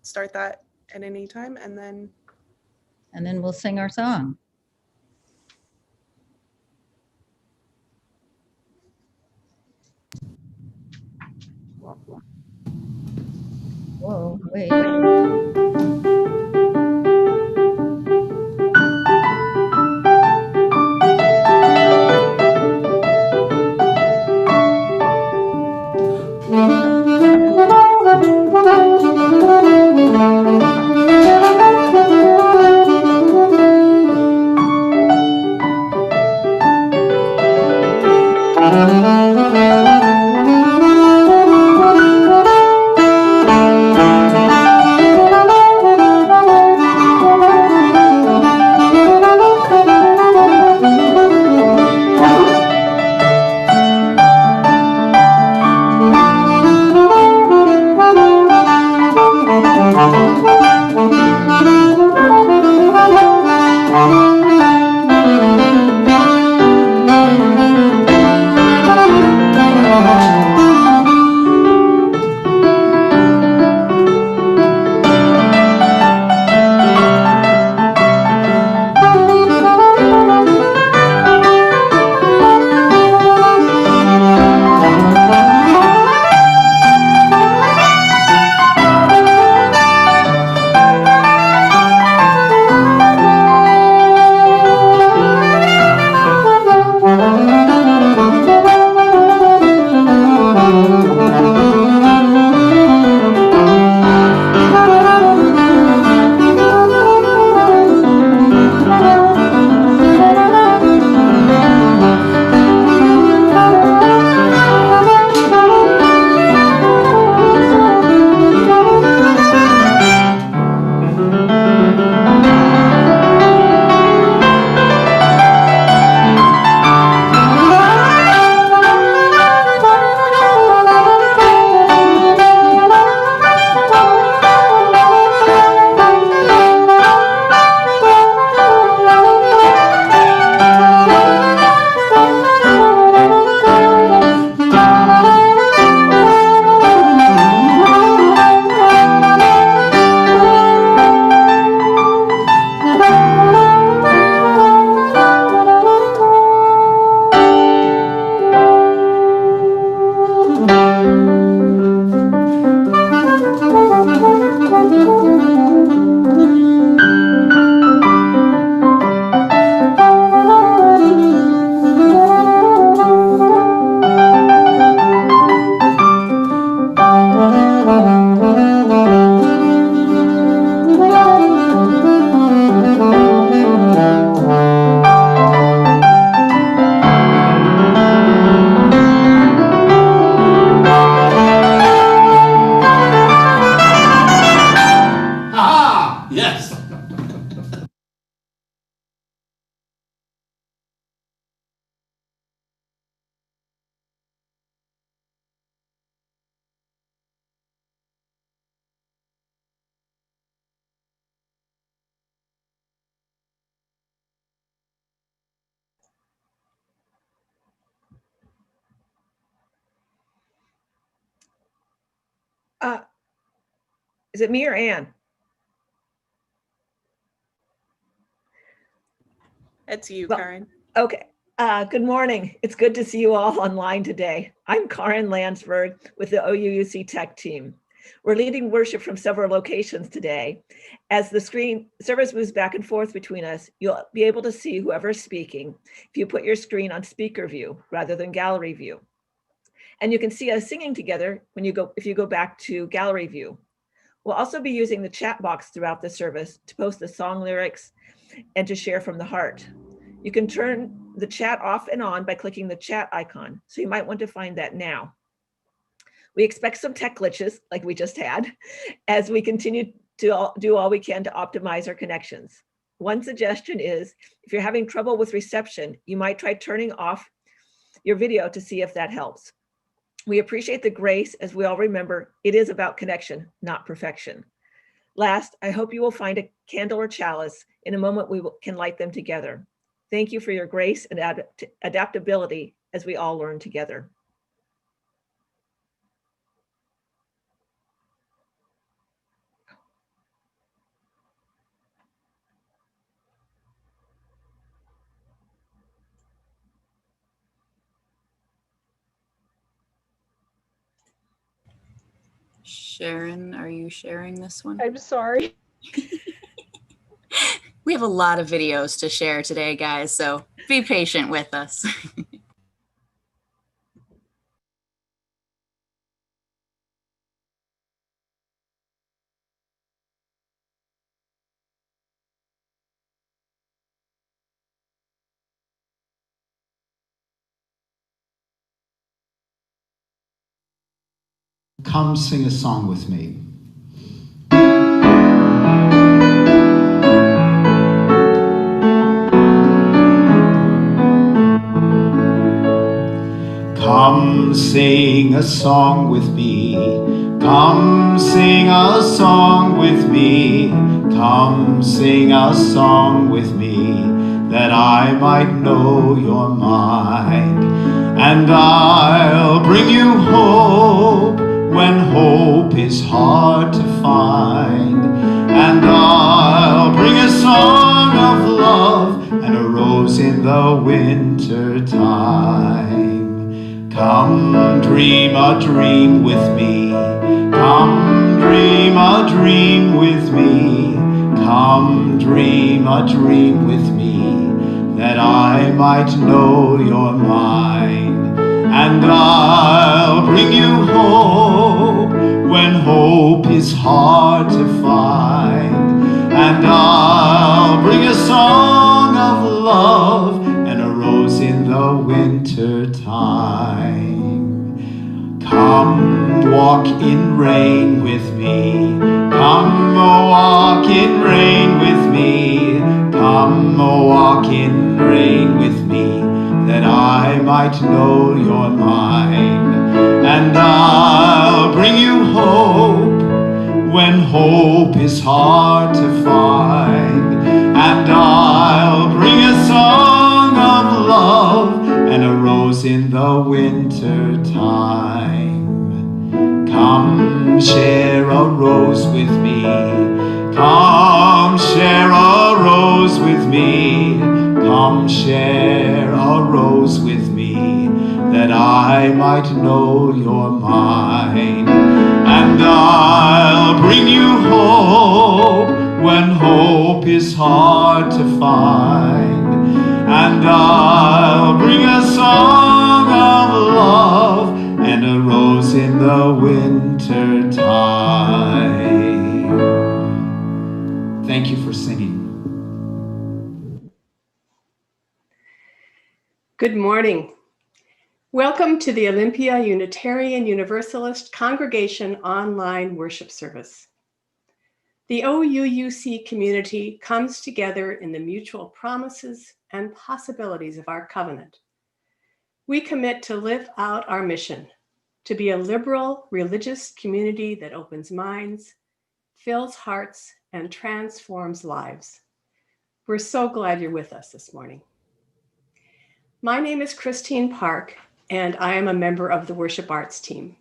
start that at any time, and then we'll sing our song. Whoa, wait. Yes. Is it me or Ann? it's you, Well, Karen. Okay. Good morning. It's good to see you all online today. I'm Karen Landsberg with the OUUC Tech team. We're leading worship from several locations today. As the screen service moves back and forth between us, you'll be able to see whoever's speaking if you put your screen on speaker view rather than gallery view. And you can see us singing together if you go back to gallery view. We'll also be using the chat box throughout the service to post the song lyrics and to share from the heart. You can turn the chat off and on by clicking the chat icon, so you might want to find that now. We expect some tech glitches like we just had as we continue to do all we can to optimize our connections. One suggestion is if you're having trouble with reception, you might try turning off your video to see if that helps. We appreciate the grace as we all remember it is about connection, not perfection. Last, I hope you will find a candle or chalice. In a moment, we can light them together. Thank you for your grace and adaptability as we all learn together. Sharon, are you sharing this one? I'm sorry. We have a lot of videos to share today, guys, so be patient with us. Come sing a song with me. Come sing a song with me. Come sing a song with me. Come sing a song with me, that I might know your mind. And I'll bring you hope when hope is hard to find. And I'll bring a song of love and a rose in the winter time. Come dream a dream with me. Come dream a dream with me. Come dream a dream with me, that I might know your mind. And I'll bring you hope when hope is hard to find. And I'll bring a song of love and a rose in the winter time. Come walk in rain with me. Come walk in rain with me. Come walk in rain with me, that I might know your mind. And I'll bring you hope when hope is hard to find. And I'll bring a song of love and a rose in the winter time. Come share a rose with me. Come share a rose with me. Come share a rose with me, that I might know your mind. And I'll bring you hope when hope is hard to find. And I'll bring a song of love and a rose in the winter time. Thank you for singing. Good morning. Welcome to the Olympia Unitarian Universalist Congregation online worship service. The OUUC community comes together in the mutual promises and possibilities of our covenant. We commit to live out our mission, to be a liberal religious community that opens minds, fills hearts, and transforms lives. We're so glad you're with us this morning. My name is Christine Park, and I am a member of the Worship Arts team.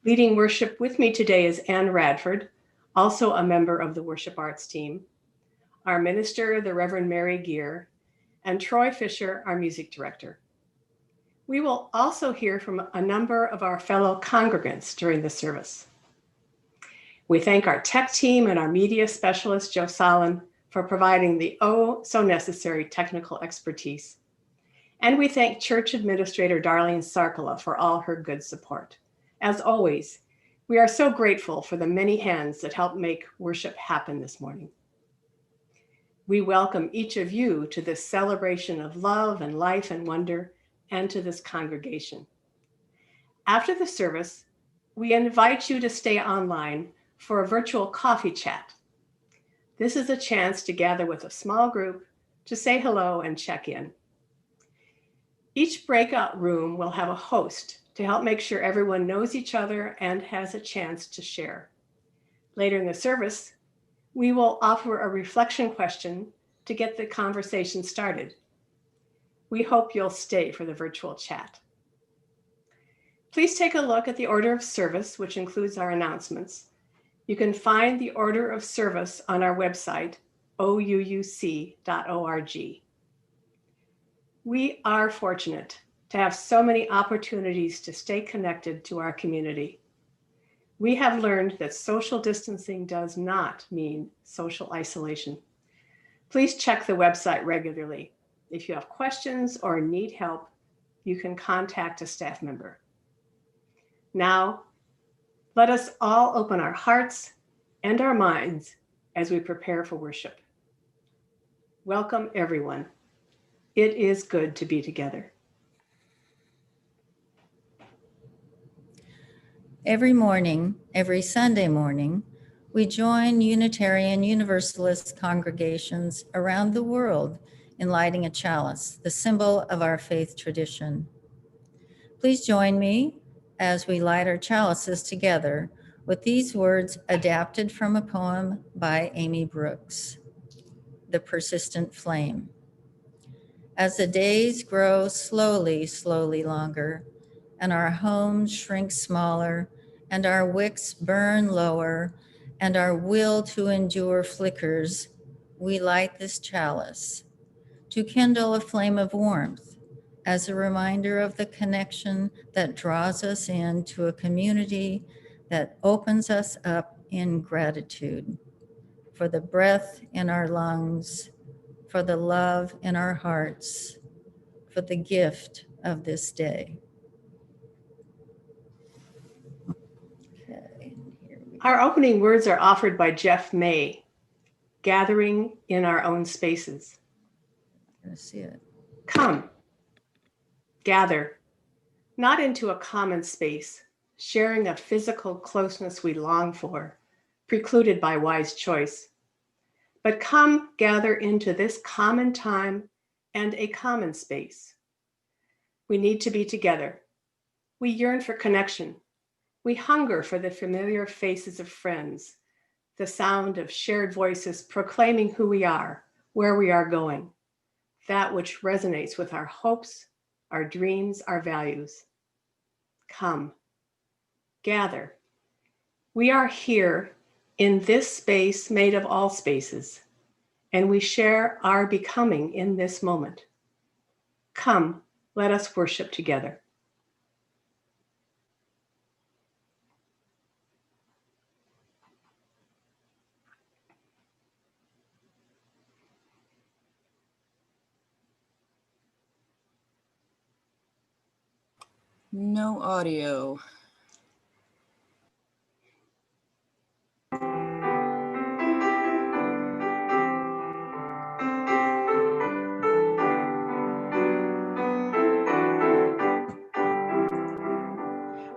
Leading worship with me today is Ann Radford, also a member of the Worship Arts team, our minister, the Reverend Mary Gear, and Troy Fisher, our music director. We will also hear from a number of our fellow congregants during the service. We thank our tech team and our media specialist, Joe Solon, for providing the so necessary technical expertise. And we thank Church Administrator Darlene Sarkala for all her good support. As always, we are so grateful for the many hands that help make worship happen this morning. We welcome each of you to this celebration of love and life and wonder, and to this congregation. After the service, we invite you to stay online for a virtual coffee chat. This is a chance to gather with a small group to say hello and check in. Each breakout room will have a host to help make sure everyone knows each other and has a chance to share. Later in the service, we will offer a reflection question to get the conversation started. We hope you'll stay for the virtual chat. Please take a look at the order of service, which includes our announcements. You can find the order of service on our website, ouuc.org. We are fortunate to have so many opportunities to stay connected to our community. We have learned that social distancing does not mean social isolation. Please check the website regularly. If you have questions or need help, you can contact a staff member. Now, let us all open our hearts and our minds as we prepare for worship. Welcome, everyone. It is good to be together. Every morning, every Sunday morning, we join Unitarian Universalist congregations around the world in lighting a chalice, the symbol of our faith tradition. Please join me as we light our chalices together with these words adapted from a poem by Amy Brooks, The Persistent Flame. As the days grow slowly longer, and our homes shrink smaller, and our wicks burn lower, and our will to endure flickers, we light this chalice to kindle a flame of warmth as a reminder of the connection that draws us into a community that opens us up in gratitude for the breath in our lungs, for the love in our hearts, for the gift of this day. Okay, here we go. Our opening words are offered by Jeff May, gathering in our own spaces. I'm gonna see it. Come, gather, not into a common space, sharing a physical closeness we long for, precluded by wise choice. But come, gather into this common time and a common space. We need to be together. We yearn for connection. We hunger for the familiar faces of friends, the sound of shared voices proclaiming who we are, where we are going, that which resonates with our hopes, our dreams, our values. Come, gather. We are here in this space made of all spaces, and we share our becoming in this moment. Come, let us worship together. No audio.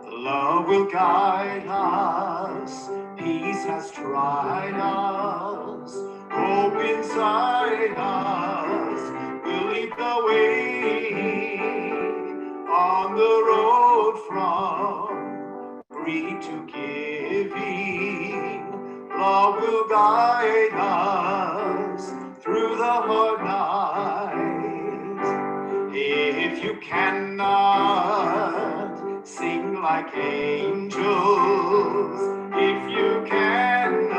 Love will guide us, peace has tried us, hope inside us will lead the way on the road from greed to giving. Love will guide us through the hard nights. If you cannot sing like angels, if you cannot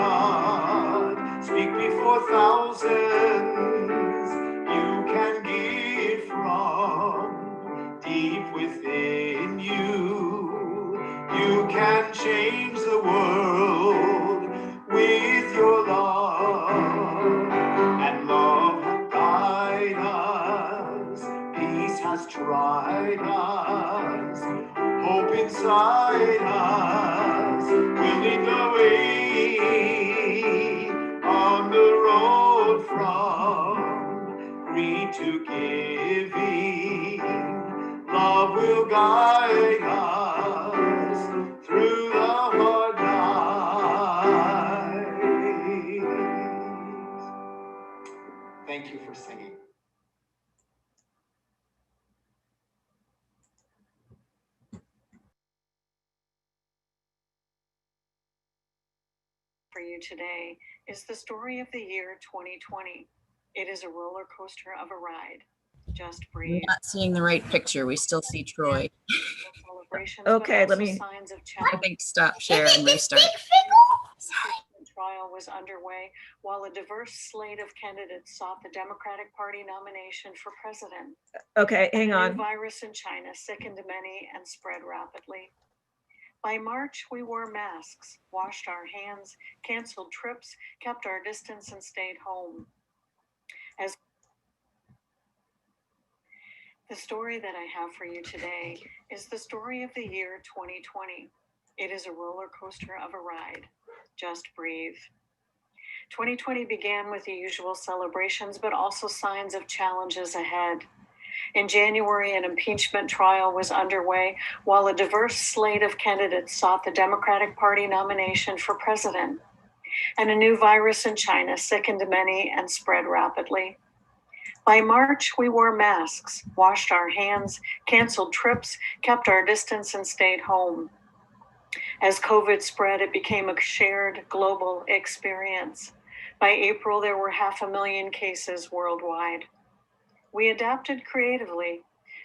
speak before thousands, you can give from deep within you. You can change the world with your love, and love will guide us. Peace has tried us, hope inside us will lead the way on the road from greed to giving. Love will guide us through the hard nights. Thank you for singing. For you today is the story of the year 2020. It is a roller coaster of a ride. Just breathe. Not seeing the right picture. We still see Troy. Okay, let me- Signs of I challenge. think stop share and restart. The trial was underway while a diverse slate of candidates sought the Democratic Party nomination for president. Okay, hang The new on. virus in China sickened many and spread rapidly. By March, we wore masks, washed our hands, canceled trips, kept our distance, and stayed home. As the story that I have for you today is the story of the year 2020. It is a roller coaster of a ride. Just breathe. 2020 began with the usual celebrations, but also signs of challenges ahead. In January, an impeachment trial was underway while a diverse slate of candidates sought the Democratic Party nomination for president. And a new virus in China sickened many and spread rapidly. By March, we wore masks, washed our hands, canceled trips, kept our distance, and stayed home. As COVID spread, it became a shared global experience. By April, there were 500,000 cases worldwide. We adapted creatively.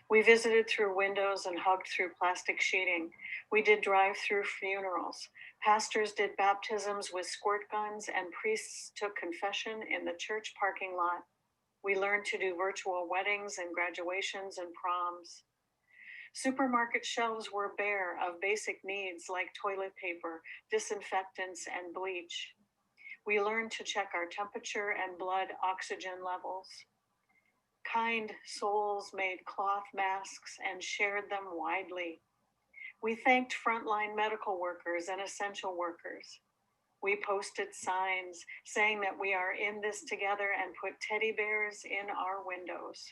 We visited through windows and hugged through plastic sheeting. We did drive-through funerals. Pastors did baptisms with squirt guns, and priests took confession in the church parking lot. We learned to do virtual weddings and graduations and proms. Supermarket shelves were bare of basic needs like toilet paper, disinfectants, and bleach. We learned to check our temperature and blood oxygen levels. Kind souls made cloth masks and shared them widely. We thanked frontline medical workers and essential workers. We posted signs saying that we are in this together and put teddy bears in our windows.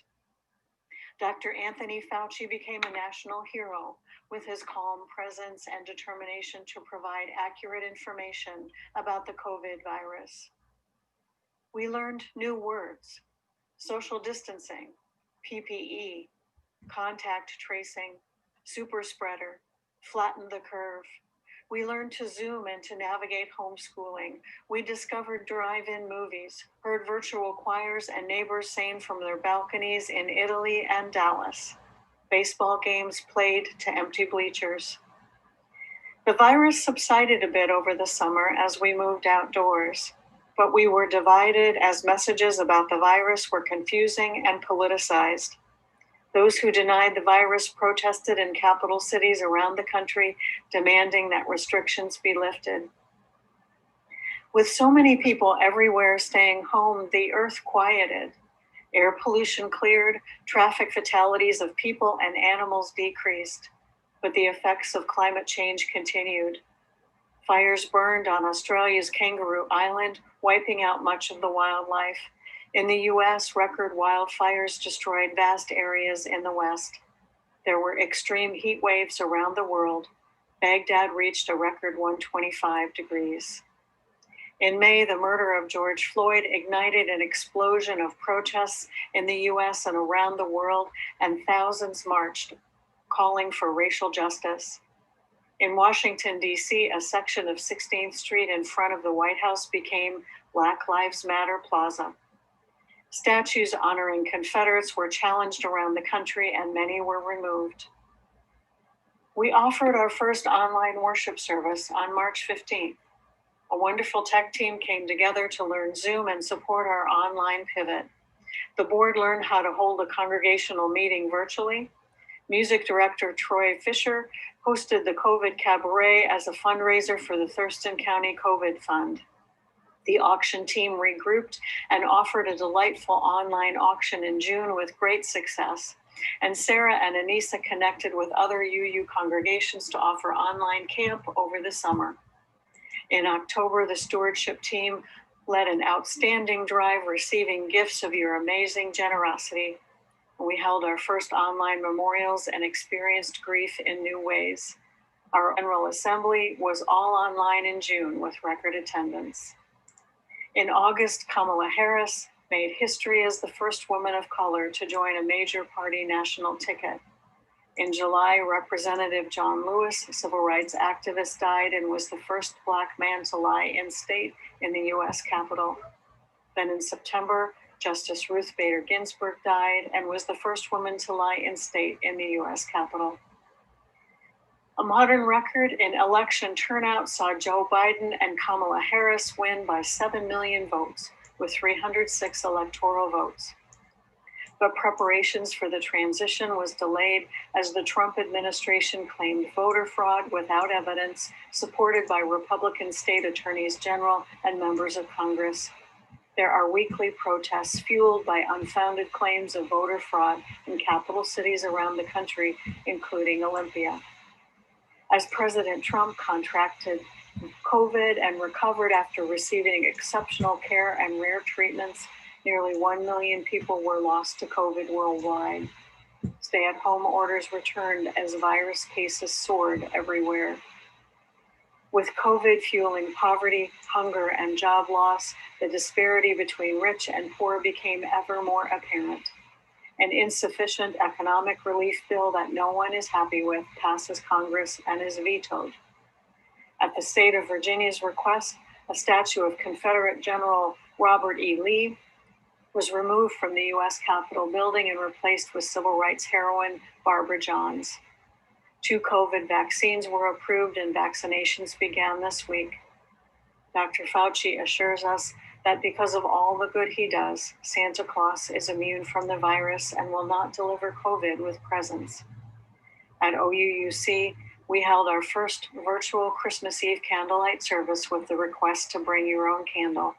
Dr. Anthony Fauci became a national hero with his calm presence and determination to provide accurate information about the COVID virus. We learned new words: social distancing, PPE, contact tracing, super spreader, flatten the curve. We learned to Zoom and to navigate homeschooling. We discovered drive-in movies, heard virtual choirs and neighbors sing from their balconies in Italy and Dallas. Baseball games played to empty bleachers. The virus subsided a bit over the summer as we moved outdoors, but we were divided as messages about the virus were confusing and politicized. Those who denied the virus protested in capital cities around the country, demanding that restrictions be lifted. With so many people everywhere staying home, the earth quieted. Air pollution cleared, traffic fatalities of people and animals decreased, but the effects of climate change continued. Fires burned on Australia's Kangaroo Island, wiping out much of the wildlife. In the US, record wildfires destroyed vast areas in the West. There were extreme heat waves around the world. Baghdad reached a record 125 degrees. In May, the murder of George Floyd ignited an explosion of protests in the US and around the world, and thousands marched, calling for racial justice. In Washington, D.C., a section of 16th Street in front of the White House became Black Lives Matter Plaza. Statues honoring Confederates were challenged around the country, and many were removed. We offered our first online worship service on March 15th. A wonderful tech team came together to learn Zoom and support our online pivot. The board learned how to hold a congregational meeting virtually. Music director Troy Fisher hosted the COVID Cabaret as a fundraiser for the Thurston County COVID Fund. The auction team regrouped and offered a delightful online auction in June with great success. And Sarah and Anissa connected with other UU congregations to offer online camp over the summer. In October, the stewardship team led an outstanding drive, receiving gifts of your amazing generosity. We held our first online memorials and experienced grief in new ways. Our General Assembly was all online in June with record attendance. In August, Kamala Harris made history as the first woman of color to join a major party national ticket. In July, Representative John Lewis, a civil rights activist, died and was the first Black man to lie in state in the US Capitol. Then in September, Justice Ruth Bader Ginsburg died and was the first woman to lie in state in the US Capitol. A modern record in election turnout saw Joe Biden and Kamala Harris win by 7 million votes with 306 electoral votes. but preparations for the transition was delayed as the Trump administration claimed voter fraud without evidence, supported by Republican state attorneys general and members of Congress. There are weekly protests fueled by unfounded claims of voter fraud in capital cities around the country, including Olympia. As President Trump contracted COVID and recovered after receiving exceptional care and rare treatments, nearly 1 million people were lost to COVID worldwide. Stay-at-home orders returned as virus cases soared everywhere. With COVID fueling poverty, hunger, and job loss, the disparity between rich and poor became ever more apparent. An insufficient economic relief bill that no one is happy with passes Congress and is vetoed. At the state of Virginia's request, a statue of Confederate General Robert E. Lee was removed from the U.S. Capitol building and replaced with civil rights heroine Barbara Johns. 2 COVID vaccines were approved and vaccinations began this week. Dr. Fauci assures us that because of all the good he does, Santa Claus is immune from the virus and will not deliver COVID with presents. At OUUC, we held our first virtual Christmas Eve candlelight service with the request to bring your own candle.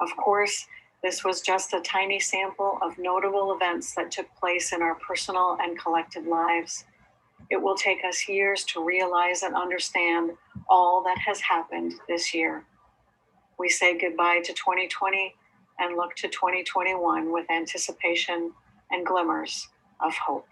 Of course, this was just a tiny sample of notable events that took place in our personal and collective lives. It will take us years to realize and understand all that has happened this year. We say goodbye to 2020 and look to 2021 with anticipation and glimmers of hope.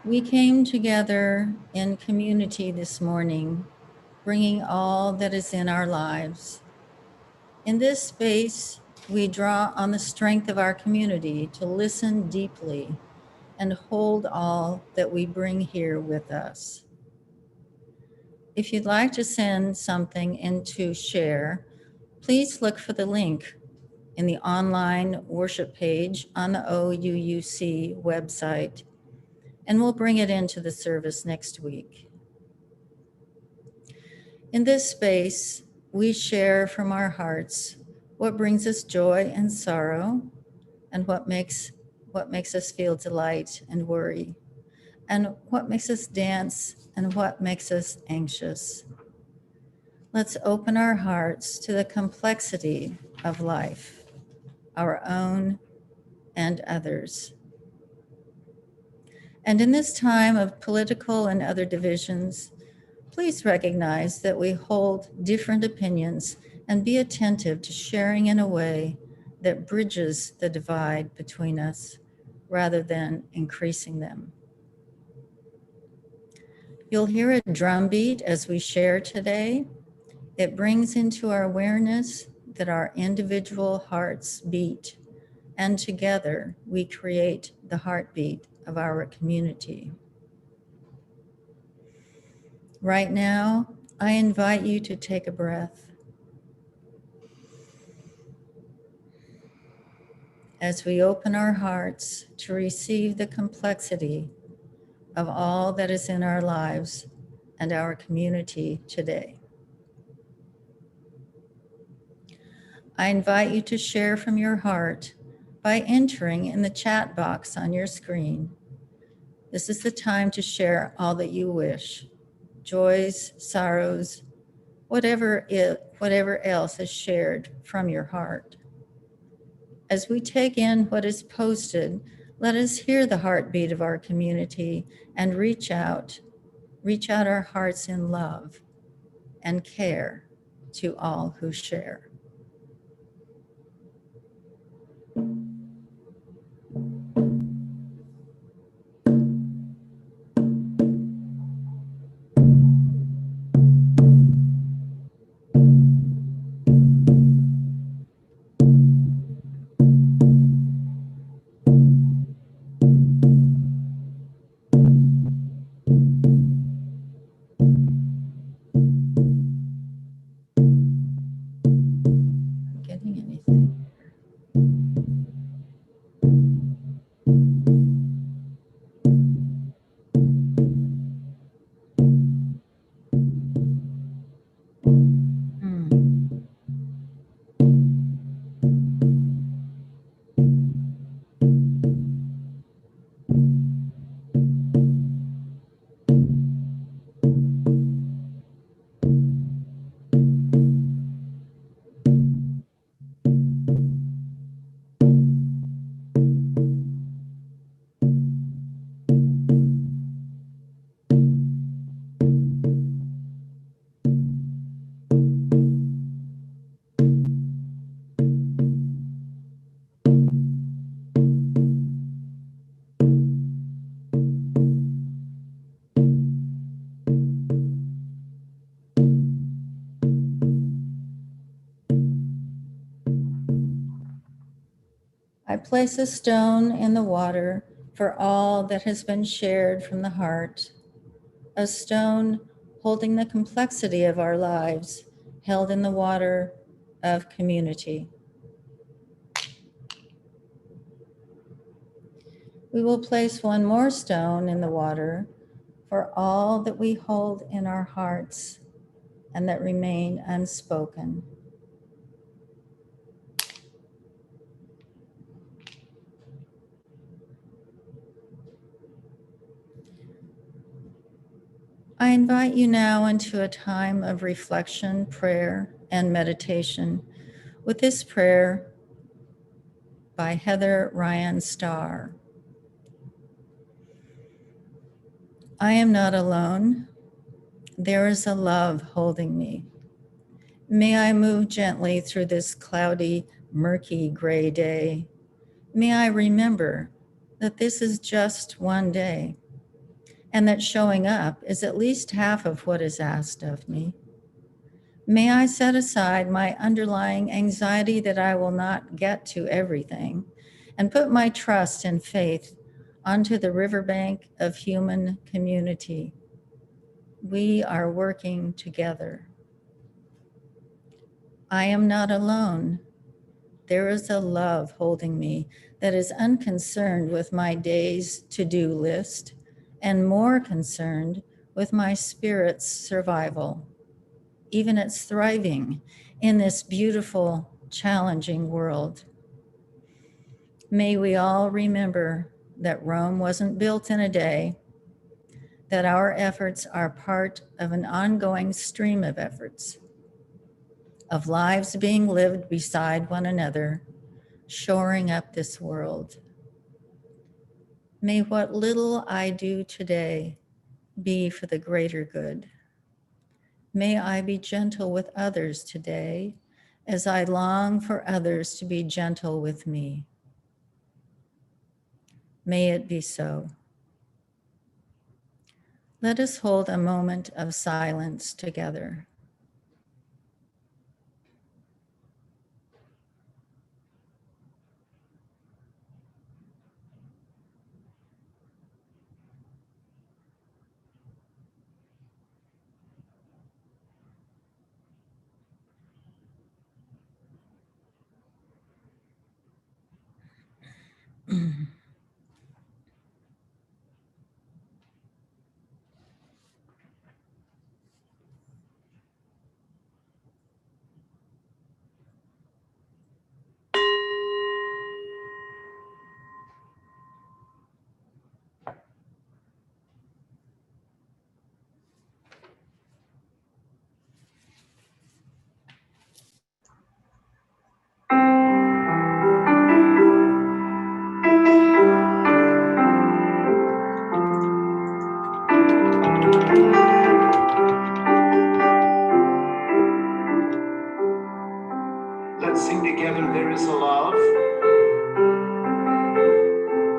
We came together in community this morning, bringing all that is in our lives. In this space, we draw on the strength of our community to listen deeply and hold all that we bring here with us. If you'd like to send something in to share, please look for the link in the online worship page on the OUUC website, and we'll bring it into the service next week. In this space, we share from our hearts what brings us joy and sorrow, and what makes us feel delight and worry, and what makes us dance and what makes us anxious. Let's open our hearts to the complexity of life, our own and others. And in this time of political and other divisions, please recognize that we hold different opinions and be attentive to sharing in a way that bridges the divide between us rather than increasing them. You'll hear a drum beat as we share today. It brings into our awareness that our individual hearts beat, and together we create the heartbeat of our community. Right now, I invite you to take a breath as we open our hearts to receive the complexity of all that is in our lives and our community today. I invite you to share from your heart by entering in the chat box on your screen. This is the time to share all that you wish, joys, sorrows, whatever else is shared from your heart. As we take in what is posted, let us hear the heartbeat of our community and reach out our hearts in love and care to all who share. Not getting anything. I place a stone in the water for all that has been shared from the heart, a stone holding the complexity of our lives, held in the water of community. We will place one more stone in the water for all that we hold in our hearts and that remain unspoken. I invite you now into a time of reflection, prayer, and meditation with this prayer by Heather Ryan Starr. I am not alone. There is a love holding me. May I move gently through this cloudy, murky, gray day. May I remember that this is just one day, and that showing up is at least half of what is asked of me. May I set aside my underlying anxiety that I will not get to everything and put my trust and faith onto the riverbank of human community. We are working together. I am not alone. There is a love holding me that is unconcerned with my day's to-do list and more concerned with my spirit's survival. even its thriving in this beautiful, challenging world. May we all remember that Rome wasn't built in a day, that our efforts are part of an ongoing stream of efforts, of lives being lived beside one another, shoring up this world. May what little I do today be for the greater good. May I be gentle with others today as I long for others to be gentle with me. May it be so. Let us hold a moment of silence together. Let's sing together, There Is a Love.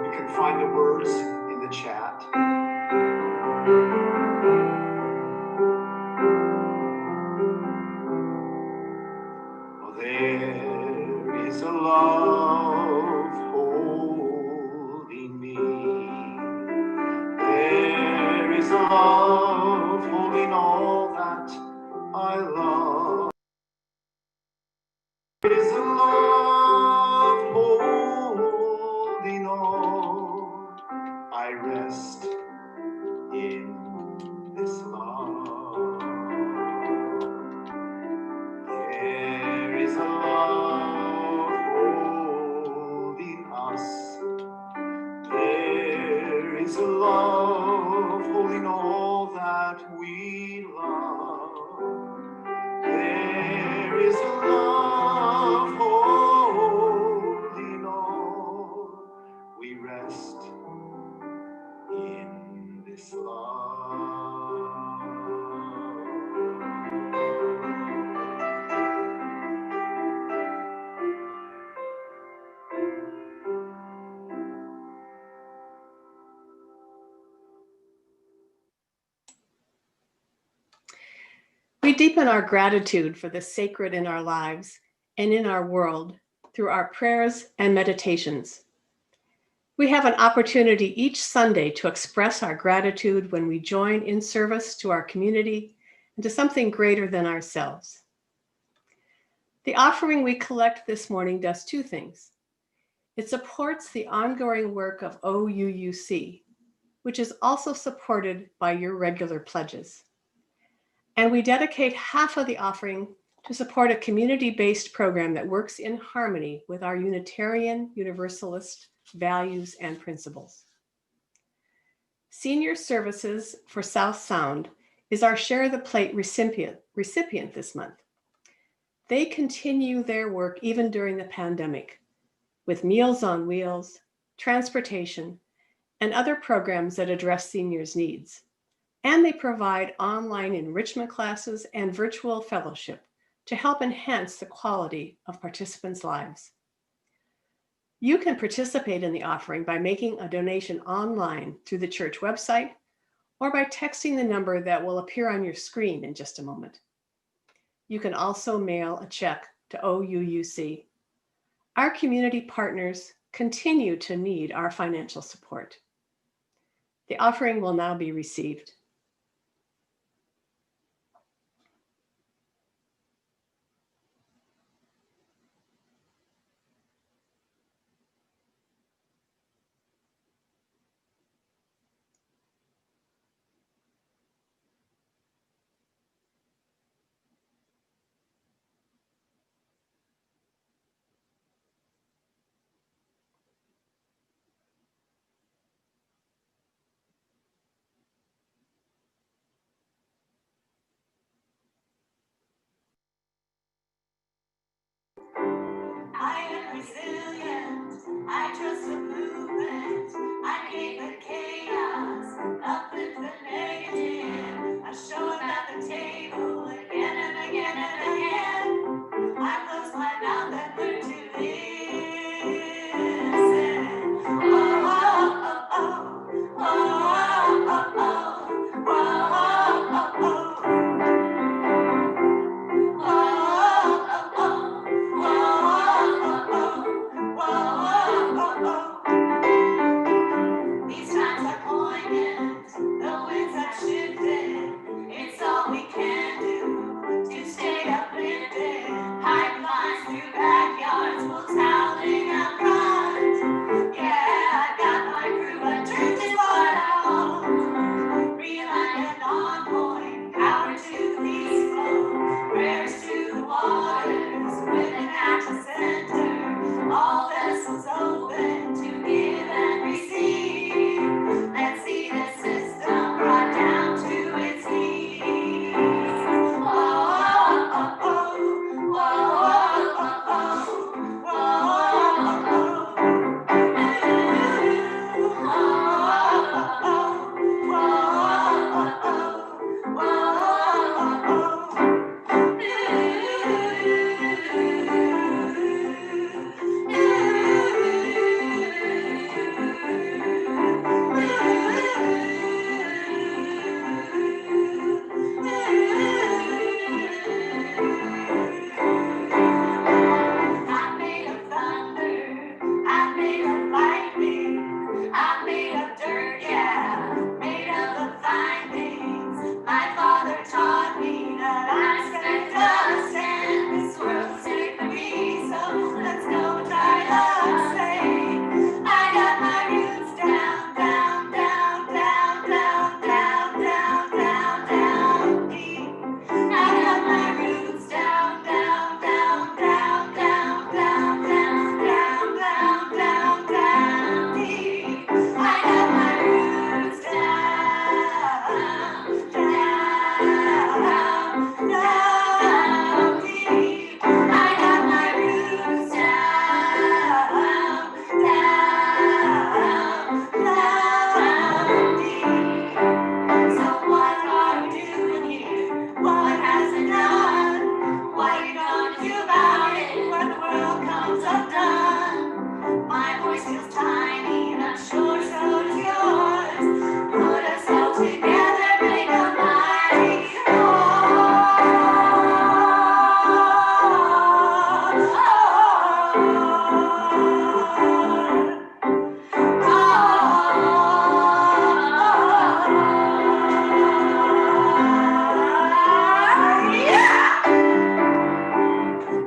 You can find the words in the chat. Oh, there is a love holding me. There is a love holding all that I love. There is a love holding all. I rest in this love. There is a love holding us. There is a love holding all that we love. There is a love holding all. We rest in this love. We deepen our gratitude for the sacred in our lives and in our world through our prayers and meditations. We have an opportunity each Sunday to express our gratitude when we join in service to our community and to something greater than ourselves. The offering we collect this morning does two things. It supports the ongoing work of OUUC, which is also supported by your regular pledges. And we dedicate half of the offering to support a community-based program that works in harmony with our Unitarian Universalist values and principles. Senior Services for South Sound is our Share the Plate recipient this month. They continue their work even during the pandemic with Meals on Wheels, transportation, and other programs that address seniors' needs. And they provide online enrichment classes and virtual fellowship to help enhance the quality of participants' lives. You can participate in the offering by making a donation online through the church website or by texting the number that will appear on your screen in just a moment. You can also mail a check to OUUC. Our community partners continue to need our financial support. The offering will now be received. resilient. I trust the movement. I hate the chaos. Uplift the negative. I show up at the table again and again and again. I close my mouth and learn to listen. Oh, oh, oh, oh. Oh, oh, oh, oh. Oh, oh, oh, oh. These times are poignant, the winds have shifted. It's all we can do to stay uplifted. Pipelines through backyards, we'll toweling out front. Yeah, I got my crew, but truth is what I want. Realignment on point, power to these flow, prayers to the waters, women at the center, all vessels open to give and receive. Let's see the system brought down to its knees. Oh, oh, oh, oh, oh, oh, oh, oh, oh, oh. I'm made of thunder, I'm made of lightning, I'm made of dirt, yeah, made of the fine things. My father taught me that I'm expect dust and this world's safe for me, so let's go try the same. I got my roots down, down, down, down, down, down, down, down, down deep. I got my roots down, down, down, down, down, down, down, down, down, down, down deep. I got my roots down, down, down deep. I got my roots down, down deep. So what are we doing here? What has it done? What are you gonna do about it when the world comes undone? My voice feels tiny, and I'm sure so does yours. Put us all together, make a mighty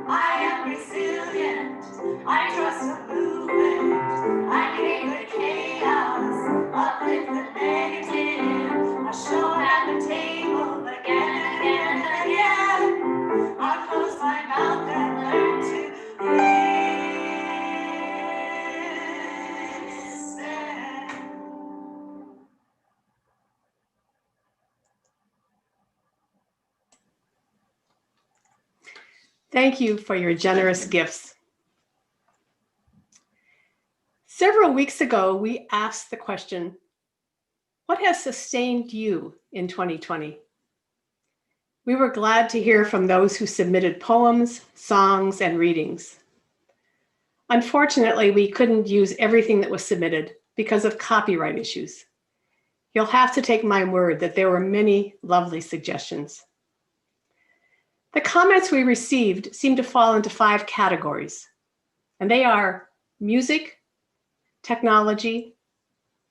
I am resilient. I trust the movement. I hate the chaos. Uplift the negative. I show at the table again and again and again. I close my mouth and learn to listen. Thank you for your generous gifts. Several weeks ago, we asked the question, what has sustained you in 2020? We were glad to hear from those who submitted poems, songs, and readings. Unfortunately, we couldn't use everything that was submitted because of copyright issues. You'll have to take my word that there were many lovely suggestions. The comments we received seem to fall into 5 categories, and they are music, technology,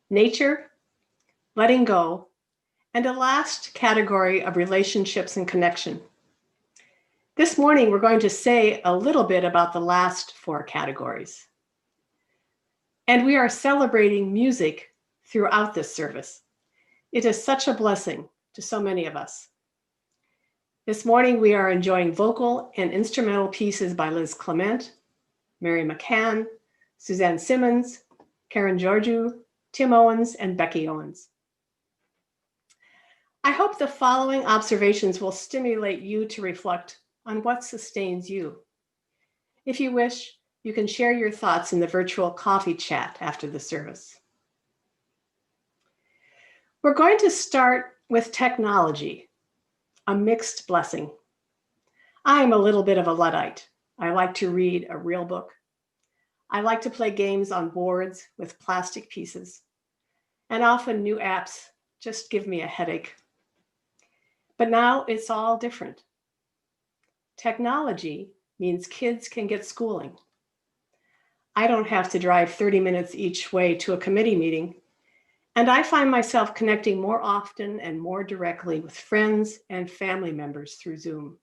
nature, letting go, and a last category of relationships and connection. This morning, we're going to say a little bit about the last 4 categories. And we are celebrating music throughout this service. It is such a blessing to so many of us. This morning, we are enjoying vocal and instrumental pieces by Liz Clement, Mary McCann, Suzanne Simmons, Karen Georgiou, Tim Owens, and Becky Owens. I hope the following observations will stimulate you to reflect on what sustains you. If you wish, You can share your thoughts in the virtual coffee chat after the service. We're going to start with technology, a mixed blessing. I am a little bit of a Luddite. I like to read a real book. I like to play games on boards with plastic pieces, and often new apps just give me a headache. But now it's all different. Technology means kids can get schooling. I don't have to drive 30 minutes each way to a committee meeting, and I find myself connecting more often and more directly with friends and family members through Zoom.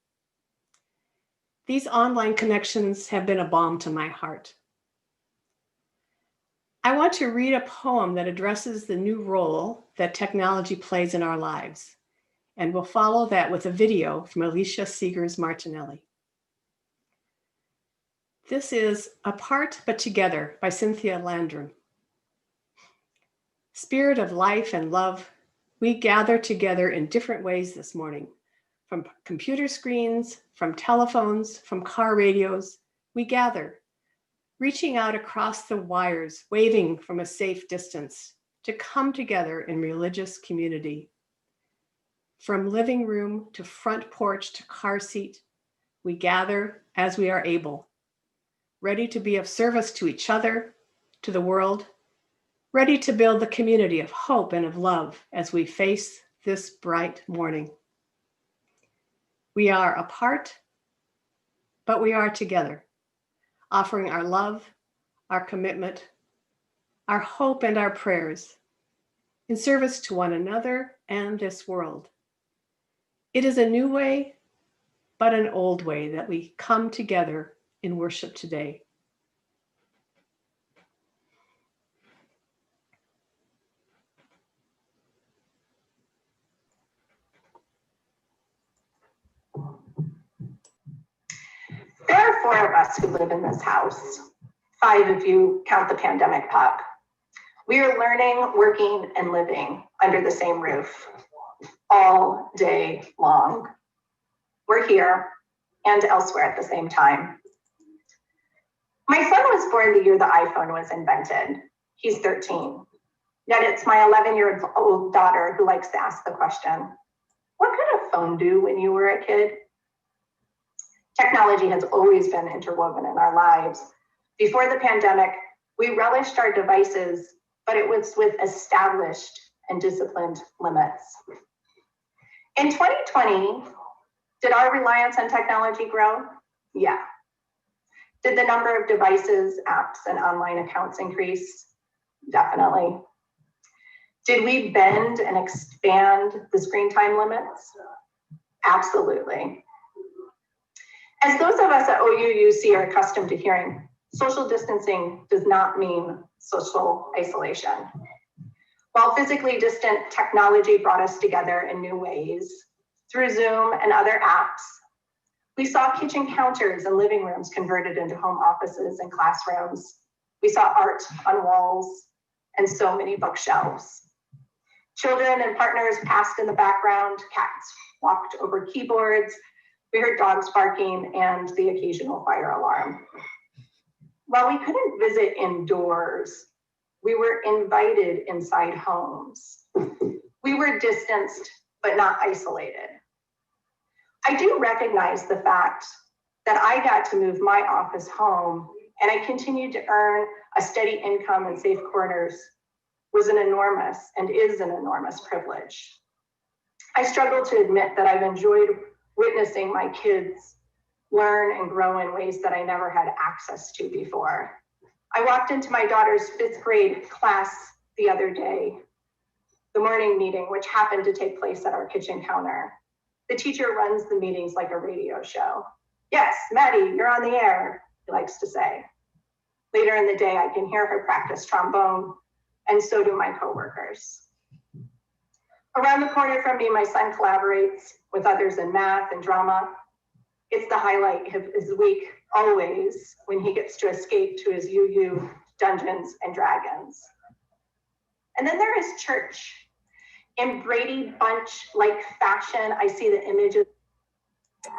These online connections have been a balm to my heart. I want to read a poem that addresses the new role that technology plays in our lives, and we'll follow that with a video from Alicia Seegers Martinelli. This is Apart But Together by Cynthia Landrum. Spirit of life and love, we gather together in different ways this morning. From computer screens, from telephones, from car radios, we gather, reaching out across the wires, waving from a safe distance to come together in religious community. From living room to front porch to car seat, we gather as we are able, ready to be of service to each other, to the world, ready to build the community of hope and of love as we face this bright morning. We are apart, but we are together, offering our love, our commitment, our hope and our prayers in service to one another and this world. It is a new way, but an old way that we come together in worship today. There are 4 of us who live in this house, 5 if you count the pandemic pup. We are learning, working, and living under the same roof all day long. We're here and elsewhere at the same time. My son was born the year the iPhone was invented. He's 13. Yet it's my 11-year-old daughter who likes to ask the question, what could a phone do when you were a kid? Technology has always been interwoven in our lives. Before the pandemic, we relished our devices, but it was with established and disciplined limits. In 2020, did our reliance on technology grow? Yeah. Did the number of devices, apps, and online accounts increase? Definitely. Did we bend and expand the screen time limits? Absolutely. As those of us at OUUC are accustomed to hearing, social distancing does not mean social isolation. While physically distant, technology brought us together in new ways through Zoom and other apps. We saw kitchen counters and living rooms converted into home offices and classrooms. We saw art on walls and so many bookshelves. Children and partners passed in the background, cats walked over keyboards, we heard dogs barking and the occasional fire alarm. While we couldn't visit indoors, we were invited inside homes. We were distanced, but not isolated. I do recognize the fact that I got to move my office home and I continued to earn a steady income in safe quarters was an enormous and is an enormous privilege. I struggle to admit that I've enjoyed witnessing my kids learn and grow in ways that I never had access to before. I walked into my daughter's 5th grade class the other day, the morning meeting, which happened to take place at our kitchen counter. The teacher runs the meetings like a radio show. Yes, Maddie, you're on the air, he likes to say. Later in the day, I can hear her practice trombone, and so do my coworkers. Around the corner from me, my son collaborates with others in math and drama. It's the highlight of his week, always, when he gets to escape to his UU Dungeons and Dragons. And then there is church. In Brady Bunch-like fashion, I see the images of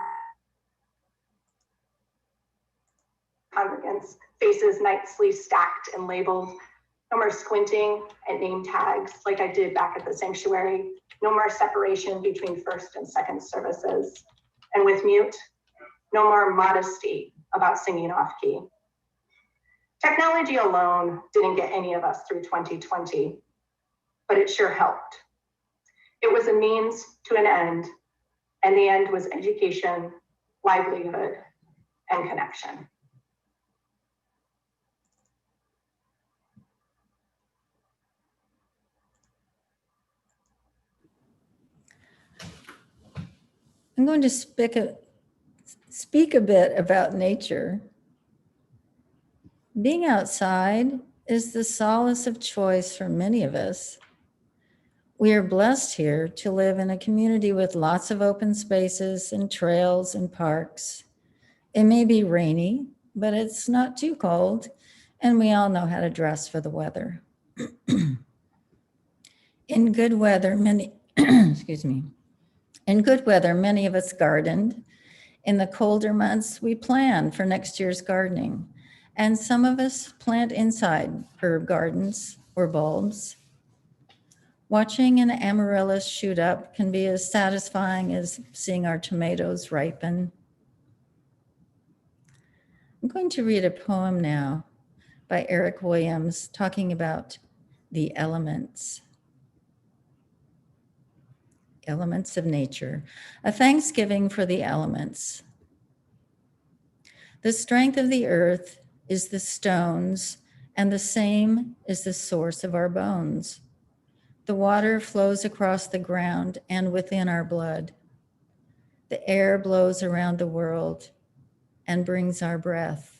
congregants faces nicely stacked and labeled. No more squinting at name tags like I did back at the sanctuary. No more separation between first and second services. And with mute, no more modesty about singing off key. Technology alone didn't get any of us through 2020, but it sure helped. It was a means to an end, and the end was education, livelihood, and connection. I'm going to speak a bit about nature. Being outside is the solace of choice for many of us. We are blessed here to live in a community with lots of open spaces and trails and parks. It may be rainy, but it's not too cold, and we all know how to dress for the weather. In good weather, excuse me. In good weather, many of us gardened. In the colder months, we plan for next year's gardening. And some of us plant inside herb gardens or bulbs. Watching an amaryllis shoot up can be as satisfying as seeing our tomatoes ripen. I'm going to read a poem now by Eric Williams talking about the elements of nature, a thanksgiving for the elements. The strength of the earth is the stones, and the same is the source of our bones. The water flows across the ground and within our blood. The air blows around the world and brings our breath.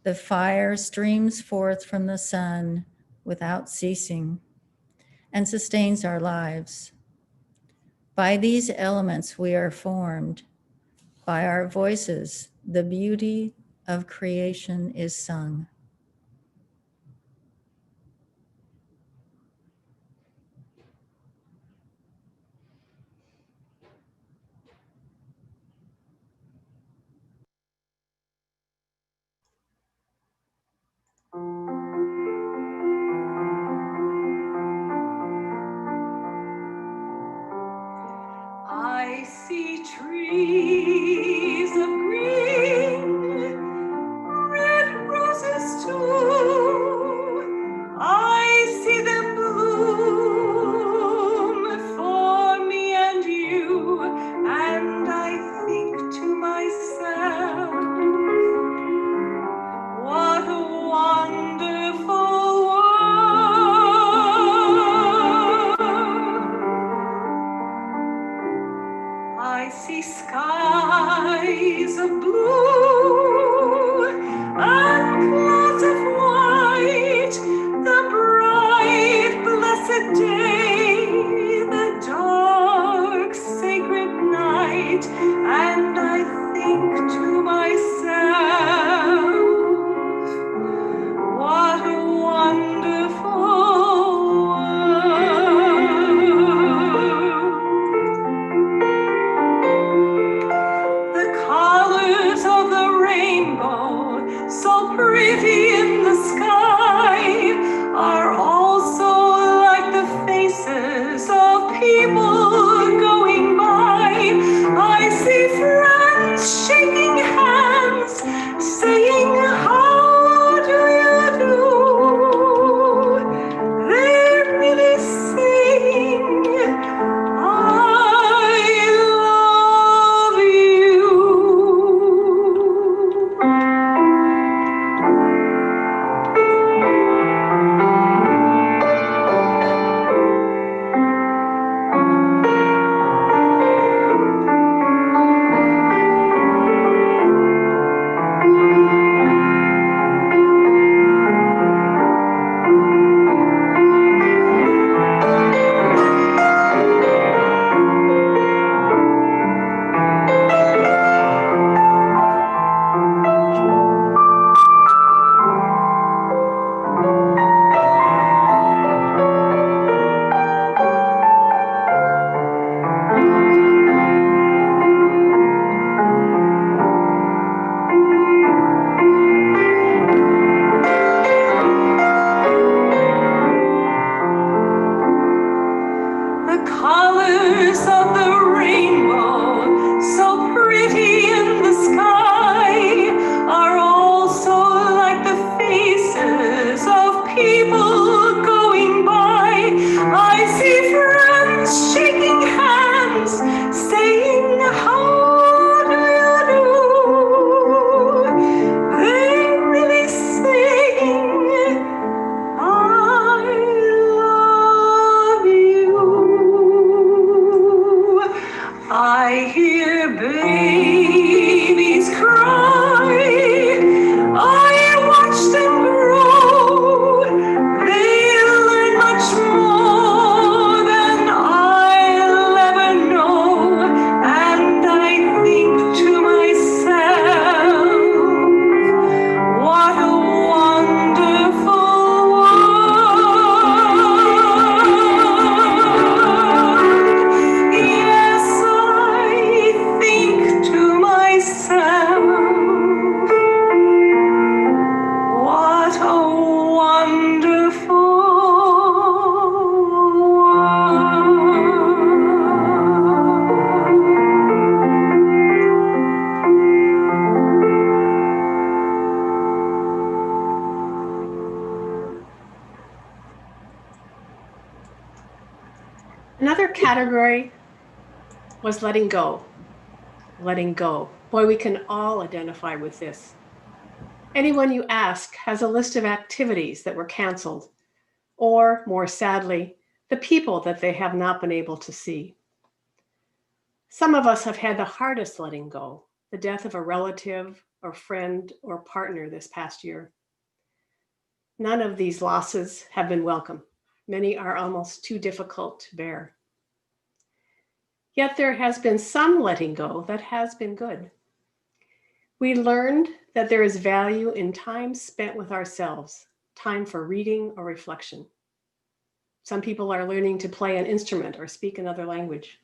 The fire streams forth from the sun without ceasing and sustains our lives. By these elements we are formed. By our voices, the beauty of creation is sung. I see trees of green, red roses too. I see them bloom for me and you, and I think to myself, what a wonderful world. I see skies of blue and clouds of white, the bright, blessed day, the dark, sacred night, and I think to myself, what a wonderful world. The colors colors of the rainbow, so pretty in the sky, are also like the faces of people going by. I see friends shaking hands, saying, how do you do? They really saying, I love you. I hear babies cry. I watch them grow. They learn much more than I'll ever know. And I think to myself, what a wonderful world. Yes, I think to myself, what a wonderful Another category was letting go. Letting go. Boy, we can all identify with this. Anyone you ask has a list of activities that were canceled, or more sadly, the people that they have not been able to see. Some of us have had the hardest letting go, the death of a relative or friend or partner this past year. None of these losses have been welcome. Many are almost too difficult to bear. Yet there has been some letting go that has been good. We learned that there is value in time spent with ourselves, time for reading or reflection. Some people are learning to play an instrument or speak another language.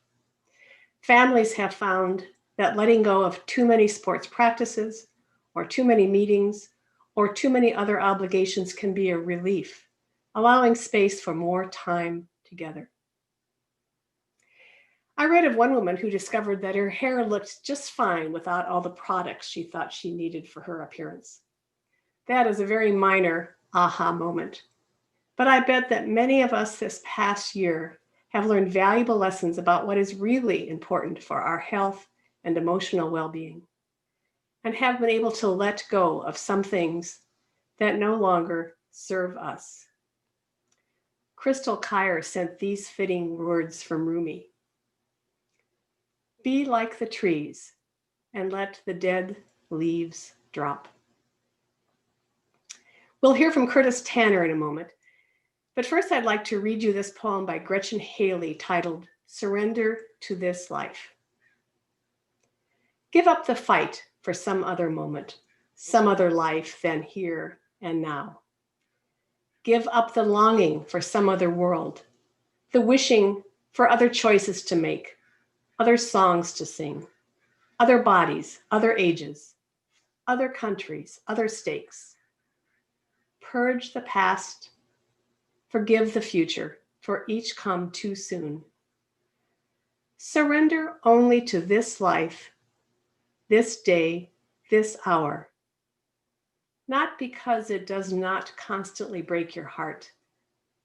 Families have found that letting go of too many sports practices or too many meetings or too many other obligations can be a relief, allowing space for more time together. I read of one woman who discovered that her hair looked just fine without all the products she thought she needed for her appearance. That is a very minor aha moment. But I bet that many of us this past year have learned valuable lessons about what is really important for our health and emotional well-being, and have been able to let go of some things that no longer serve us. Crystal Kyer sent these fitting words from Rumi. Be like the trees and let the dead leaves drop. We'll hear from Curtis Tanner in a moment, but first I'd like to read you this poem by Gretchen Haley titled Surrender to This Life. Give up the fight for some other moment, some other life than here and now. Give up the longing for some other world, the wishing for other choices to make, other songs to sing, other bodies, other ages, other countries, other stakes. Purge the past, forgive the future, for each come too soon. Surrender only to this life, this day, this hour, not because it does not constantly break your heart,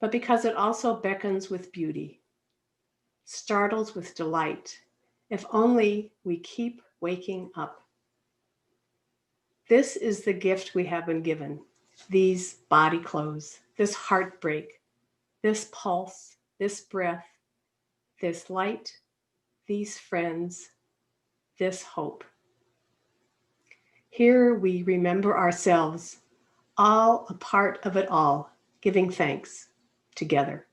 but because it also beckons with beauty, startles with delight, if only we keep waking up. This is the gift we have been given, these body clothes, this heartbreak, this pulse, this breath, this light, these friends, this hope. Here we remember ourselves, all a part of it all, giving thanks together.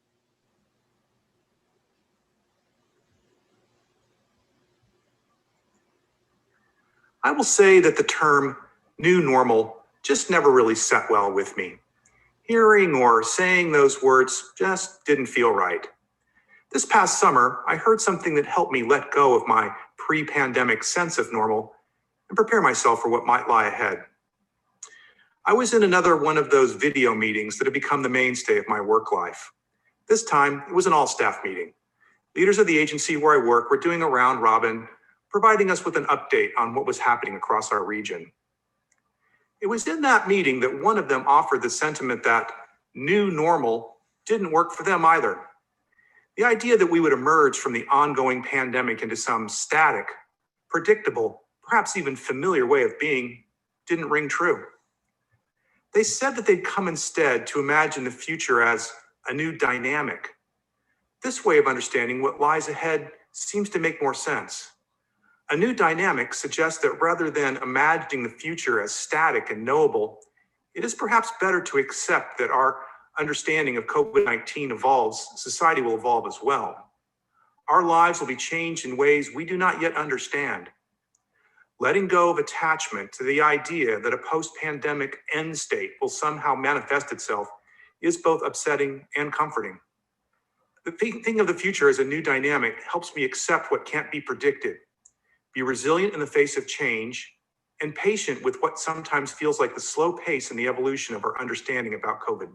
I will say that the term new normal just never really sat well with me. Hearing or saying those words just didn't feel right. This past summer, I heard something that helped me let go of my pre-pandemic sense of normal and prepare myself for what might lie ahead. I was in another one of those video meetings that have become the mainstay of my work life. This time, it was an all-staff meeting. Leaders of the agency where I work were doing a round robin, providing us with an update on what was happening across our region. It was in that meeting that one of them offered the sentiment that new normal didn't work for them either. The idea that we would emerge from the ongoing pandemic into some static, predictable, perhaps even familiar way of being didn't ring true. They said that they'd come instead to imagine the future as a new dynamic. This way of understanding what lies ahead seems to make more sense. A new dynamic suggests that rather than imagining the future as static and knowable, it is perhaps better to accept that our understanding of COVID-19 evolves, society will evolve as well. Our lives will be changed in ways we do not yet understand. Letting go of attachment to the idea that a post-pandemic end state will somehow manifest itself is both upsetting and comforting. The thinking of the future as a new dynamic helps me accept what can't be predicted, be resilient in the face of change, and patient with what sometimes feels like the slow pace in the evolution of our understanding about COVID.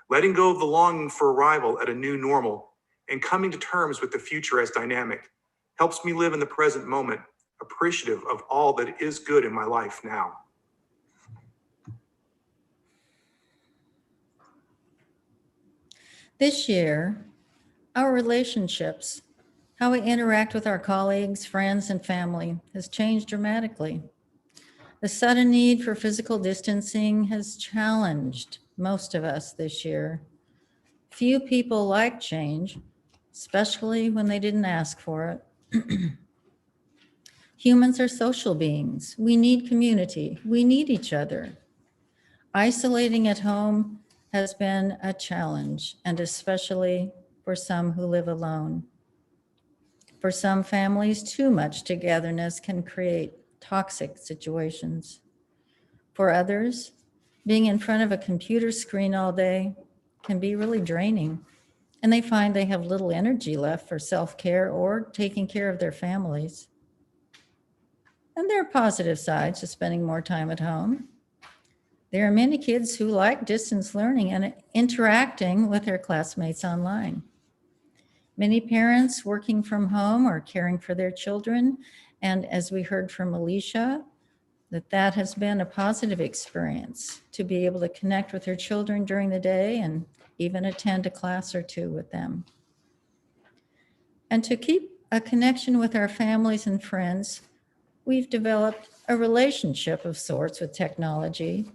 Letting go of the longing for arrival at a new normal and coming to terms with the future as dynamic helps me live in the present moment, appreciative of all that is good in my life now. This year, our relationships, how we interact with our colleagues, friends, and family has changed dramatically. The sudden need for physical distancing has challenged most of us this year. Few people like change, especially when they didn't ask for it. Humans are social beings. We need community. We need each other. Isolating at home has been a challenge, and especially for some who live alone. For some families, too much togetherness can create toxic situations. For others, being in front of a computer screen all day can be really draining, and they find they have little energy left for self-care or taking care of their families. And there are positive sides to spending more time at home. There are many kids who like distance learning and interacting with their classmates online. Many parents working from home are caring for their children, and as we heard from Alicia, that has been a positive experience to be able to connect with their children during the day and even attend a class or two with them. And to keep a connection with our families and friends, we've developed a relationship of sorts with technology.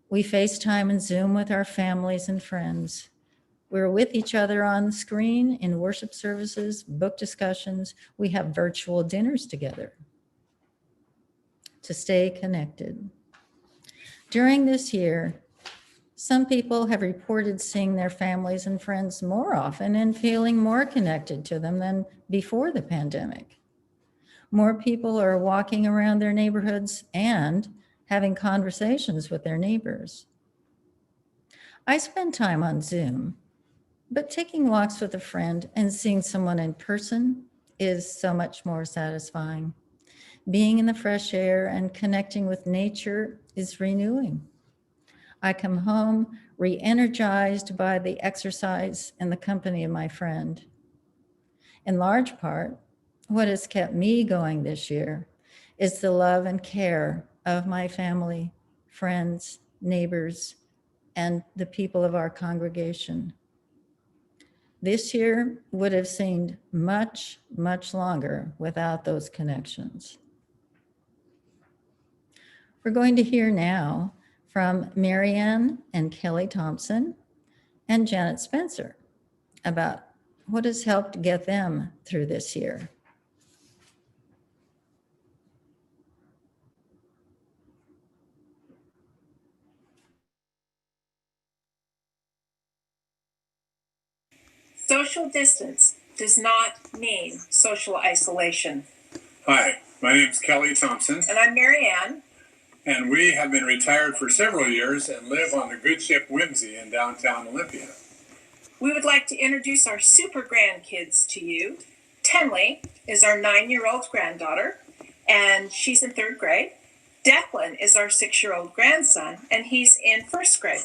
We FaceTime and Zoom with our families and friends. We're with each other on the screen in worship services, book discussions. We have virtual dinners together to stay connected. During this year, some people have reported seeing their families and friends more often and feeling more connected to them than before the pandemic. More people are walking around their neighborhoods and having conversations with their neighbors. I spend time on Zoom, but taking walks with a friend and seeing someone in person is so much more satisfying. Being in the fresh air and connecting with nature is renewing. I come home re-energized by the exercise and the company of my friend. In large part, what has kept me going this year is the love and care of my family, friends, neighbors, and the people of our congregation. This year would have seemed much, much longer without those connections. We're going to hear now from Marianne and Kelly Thompson and Janet Spencer about what has helped get them through this year. Social distance does not mean social isolation. Hi, my name is Kelly Thompson. And I'm Mary Ann. And we have been retired for several years and live on the good ship Whimsy in downtown Olympia. We would like to introduce our super grandkids to you. Tenley is our 9-year-old granddaughter, and she's in 3rd grade. Declan is our 6-year-old grandson, and he's in 1st grade.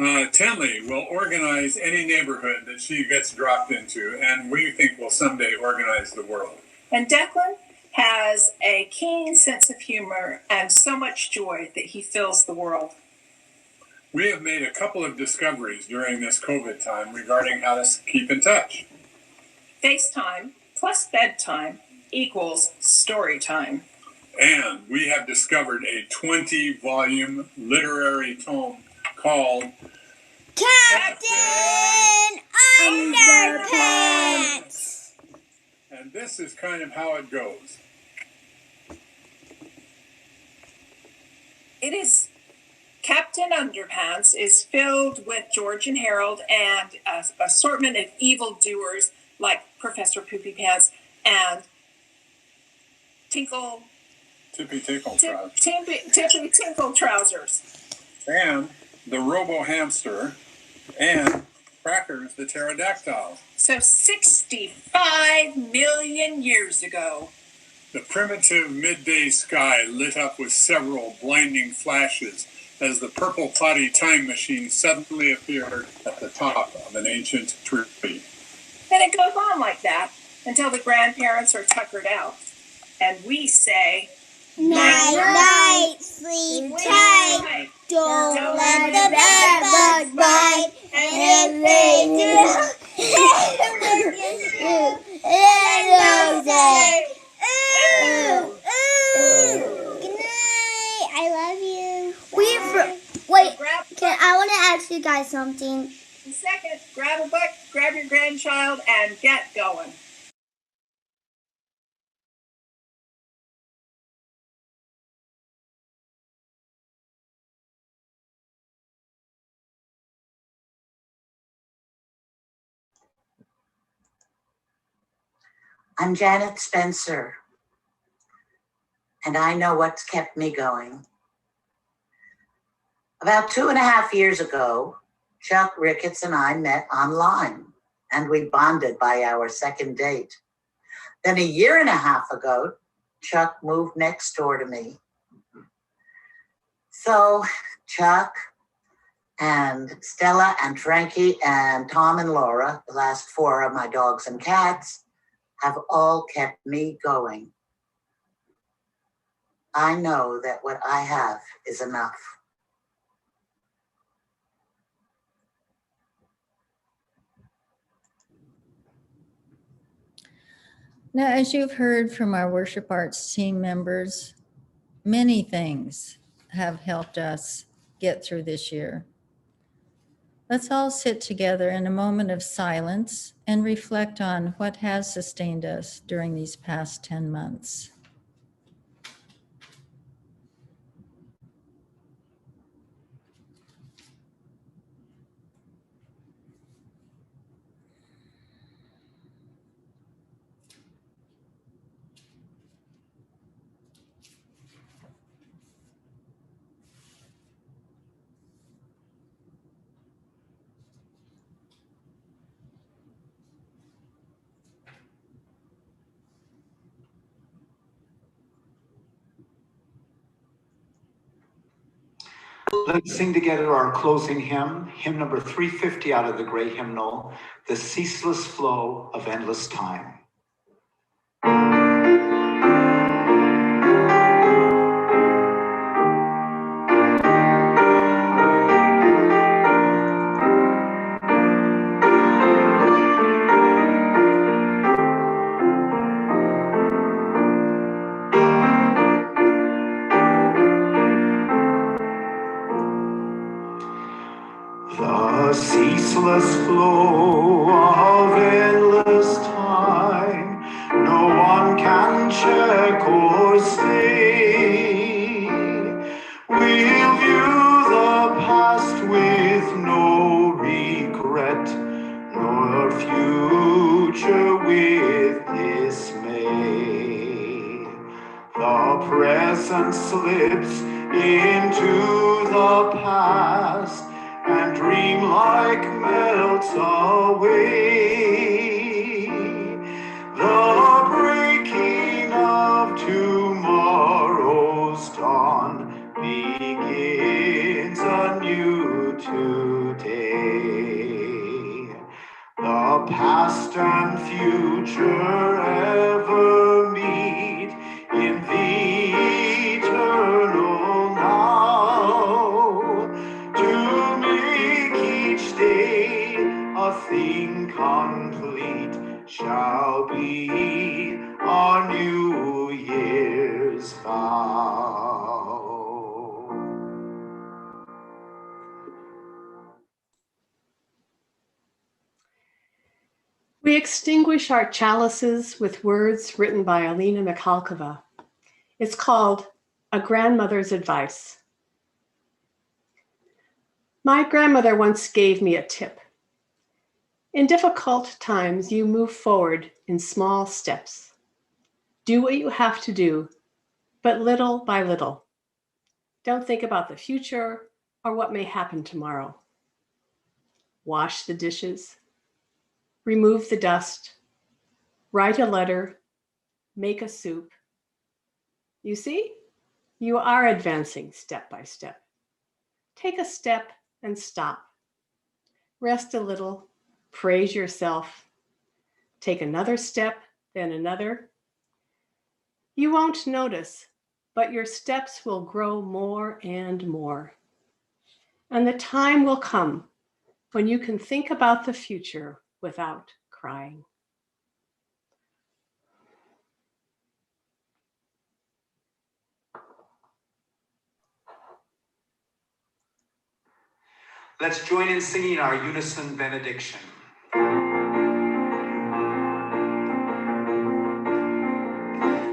Tenley will organize any neighborhood that she gets dropped into, and we think will someday organize the world. And Declan has a keen sense of humor and so much joy that he fills the world. We have made a couple of discoveries during this COVID time regarding how to keep in touch. FaceTime plus bedtime equals story time. And we have discovered a 20-volume literary tome called Captain Underpants. And this is kind of how it goes. It is Captain Underpants is filled with George and Harold and an assortment of evildoers like Professor Poopy Pants and Tippy Tinkle Trousers. Tippy Tinkle Trousers. And the Robo Hamster and Crackers the Pterodactyl. So 65 million years ago, the primitive midday sky lit up with several blinding flashes as the purple potty time machine suddenly appeared at the top of an ancient tree. And it goes on like that until the grandparents are tuckered out. And we say, Night, night, sleep tight. Don't let the bed bugs bite. And if they do, they'll say, ooh, ooh. Good night. I love you. Wait. I want to ask you guys something. Second, grab a book, grab your grandchild, and get going. I'm Janet Spencer, and I know what's kept me going. About 2.5 years ago, Chuck Ricketts and I met online, and we bonded by our second date. Then 1.5 years ago, Chuck moved next door to me. So Chuck and Stella and Frankie and Tom and Laura, the last 4 of my dogs and cats, have all kept me going. I know that what I have is enough. Now, as you've heard from our worship arts team members, many things have helped us get through this year. Let's all sit together in a moment of silence and reflect on what has sustained us during these past 10 months. Let's sing together our closing hymn, hymn number 350 out of the Great Hymnal, The Ceaseless Flow of Endless Time. The ceaseless flow of endless time, no one can check or stay. We'll view the past with no regret, nor future with dismay. The present slips into the past, and dream-like melts away. The breaking of tomorrow's dawn begins anew today. future ever meet in the eternal now, to make each day a thing complete shall be our New Year's vow. We extinguish our chalices with words written by Alina Mikhalkova. It's called A Grandmother's Advice. My grandmother once gave me a tip. In difficult times, you move forward in small steps. Do what you have to do, but little by little. Don't think about the future or what may happen tomorrow. Wash the dishes, remove the dust, write a letter, make a soup. You see, you are advancing step by step. Take a step and stop. Rest a little, praise yourself. Take another step, then another. You won't notice, but your steps will grow more and more. And the time will come when you can think about the future without crying. Let's join in singing our unison benediction.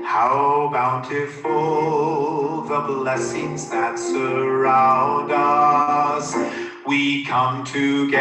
How bountiful the blessings that surround us. We come together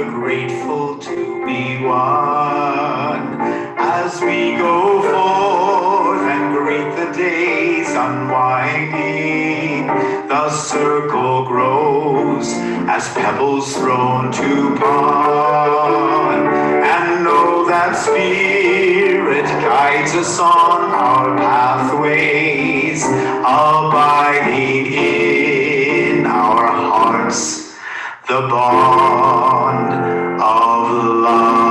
grateful to be one. As we go forth and greet the days unwinding, the circle grows as pebbles thrown to pond. And know that Spirit guides us on our pathways, abiding in our hearts, the bond of love.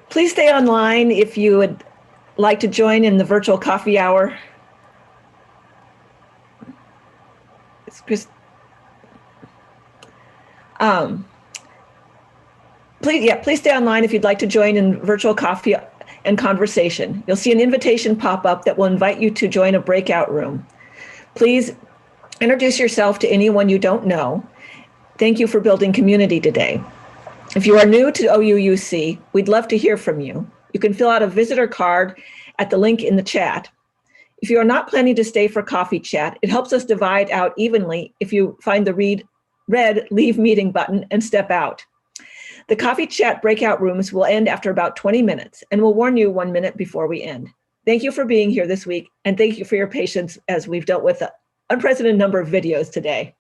Please stay online if you would like to join in the virtual coffee hour. It's Chris. Please stay online if you'd like to join in virtual coffee and conversation. You'll see an invitation pop up that will invite you to join a breakout room. Please introduce yourself to anyone you don't know. Thank you for building community today. If you are new to OUUC, we'd love to hear from you. You can fill out a visitor card at the link in the chat. If you are not planning to stay for coffee chat, it helps us divide out evenly if you find the red leave meeting button and step out. The coffee chat breakout rooms will end after about 20 minutes, and we'll warn you 1 minute before we end. Thank you for being here this week, and thank you for your patience as we've dealt with an unprecedented number of videos today.